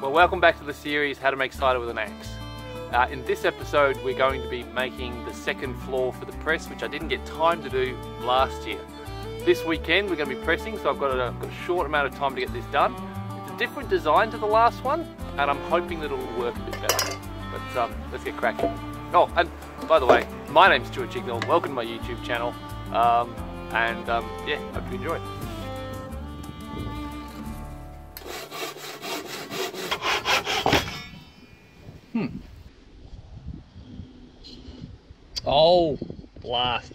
Well, welcome back to the series How to Make Cider with an Axe. In this episode we're going to be making the second floor for the press, which I didn't get time to do last year. This weekend we're going to be pressing, so I've got a short amount of time to get this done. It's a different design to the last one, and I'm hoping that it'll work a bit better. But let's get cracking. Oh, and by the way, my name's Stuart Chignell. Welcome to my YouTube channel, yeah, hope you enjoy it. Oh, blast.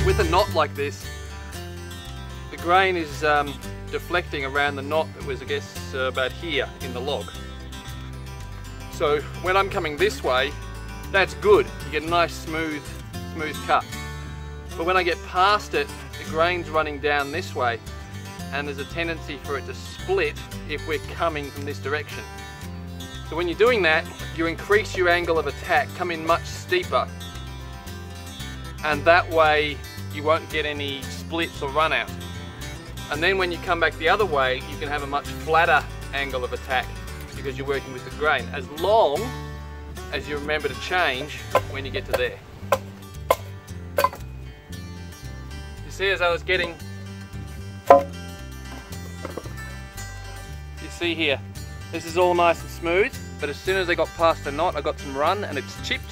With a knot like this, the grain is deflecting around the knot that was, I guess, about here in the log. So when I'm coming this way, that's good. You get a nice smooth cut. But when I get past it, the grain's running down this way, and there's a tendency for it to split if we're coming from this direction. So when you're doing that, you increase your angle of attack, come in much steeper, and that way you won't get any splits or run out. And then when you come back the other way, you can have a much flatter angle of attack because you're working with the grain, as long as you remember to change when you get to there. You see, as I was getting, you see here, this is all nice and smooth, but as soon as I got past the knot, I got some run and it's chipped.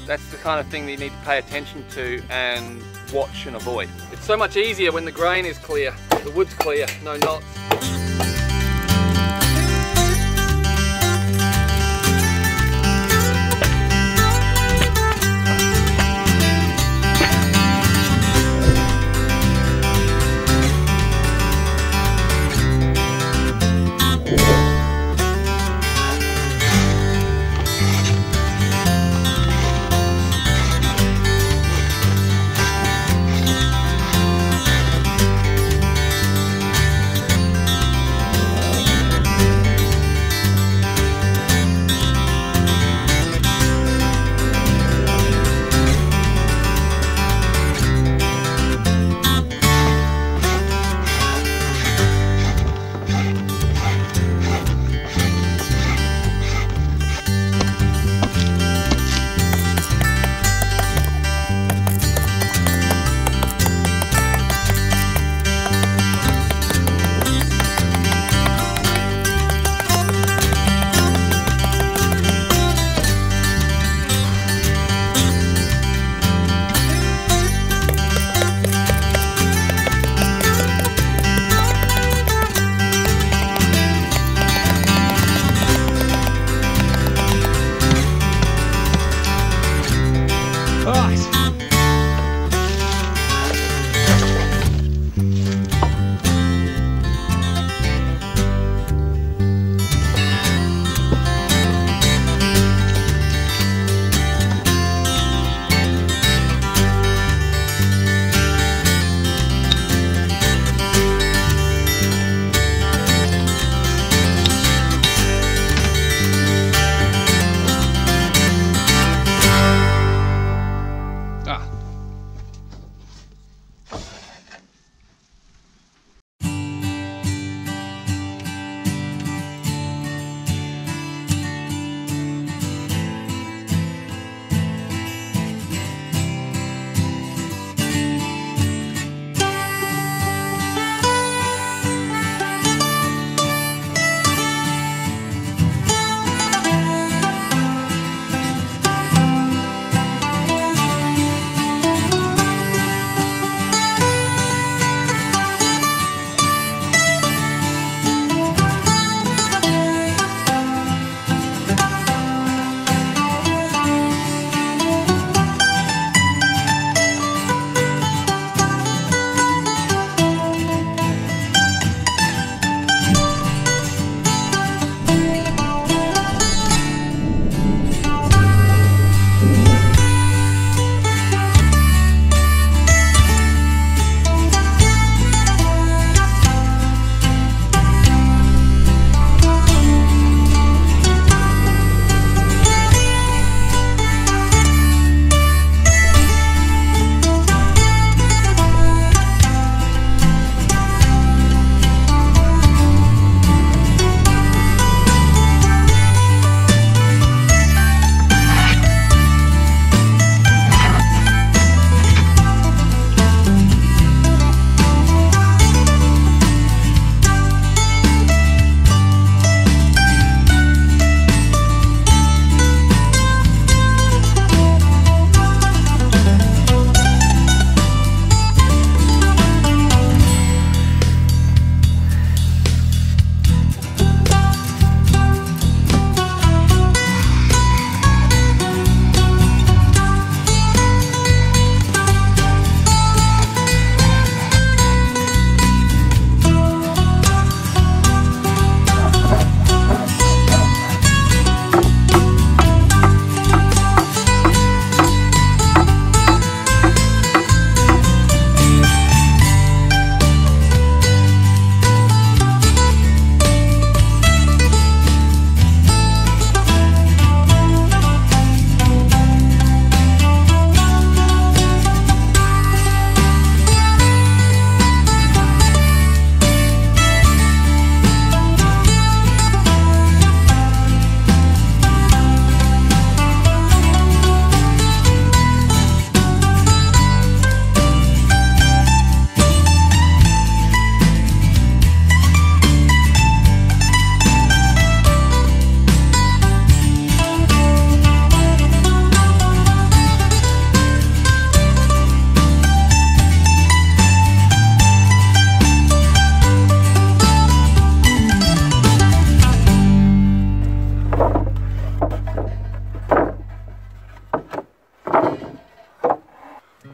That's the kind of thing that you need to pay attention to and watch and avoid. It's so much easier when the grain is clear, the wood's clear, no knots.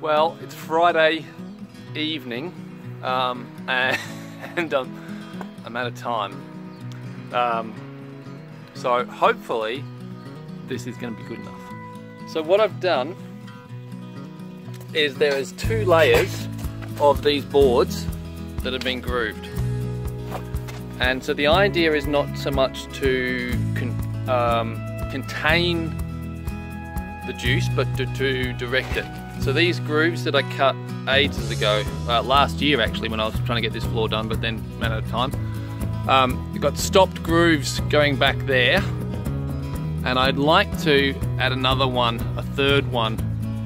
Well, it's Friday evening, and I'm out of time. So hopefully this is going to be good enough. So what I've done is there is 2 layers of these boards that have been grooved. And so the idea is not so much to contain the juice, but to direct it. So these grooves that I cut ages ago, last year actually, when I was trying to get this floor done, but then ran out of time. You've got stopped grooves going back there, and I'd like to add another one, a third one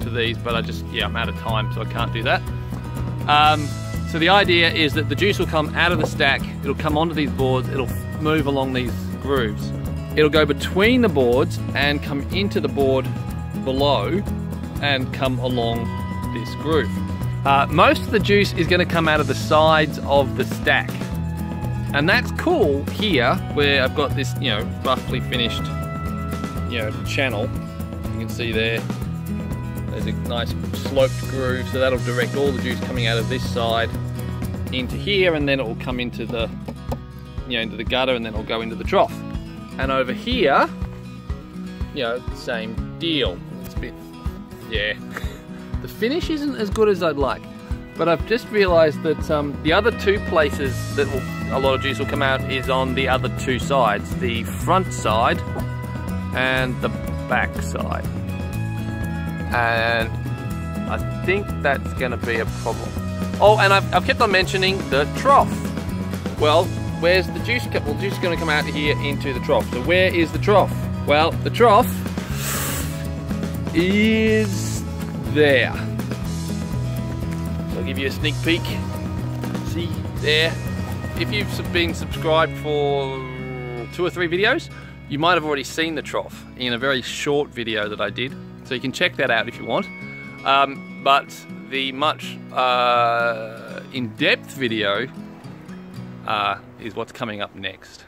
to these, but I'm out of time, so I can't do that. So the idea is that the juice will come out of the stack, it'll come onto these boards, it'll move along these grooves. It'll go between the boards and come into the board below and come along this groove. Most of the juice is going to come out of the sides of the stack, and that's cool here where I've got this, roughly finished, channel. You can see there's a nice sloped groove, so that'll direct all the juice coming out of this side into here, and then it will come into the, into the gutter, and then it'll go into the trough. And over here, same deal. It's a bit, the finish isn't as good as I'd like, but I've just realised that the other 2 places that a lot of juice will come out is on the other 2 sides, the front side and the back side. And I think that's going to be a problem. Oh, and I've kept on mentioning the trough. Well, where's the juice? Well, juice is going to come out here into the trough. So where is the trough? Well, the trough is there. So I'll give you a sneak peek. See there. If you've been subscribed for 2 or 3 videos, you might have already seen the trough in a very short video that I did. So you can check that out if you want. But the much in-depth video is what's coming up next.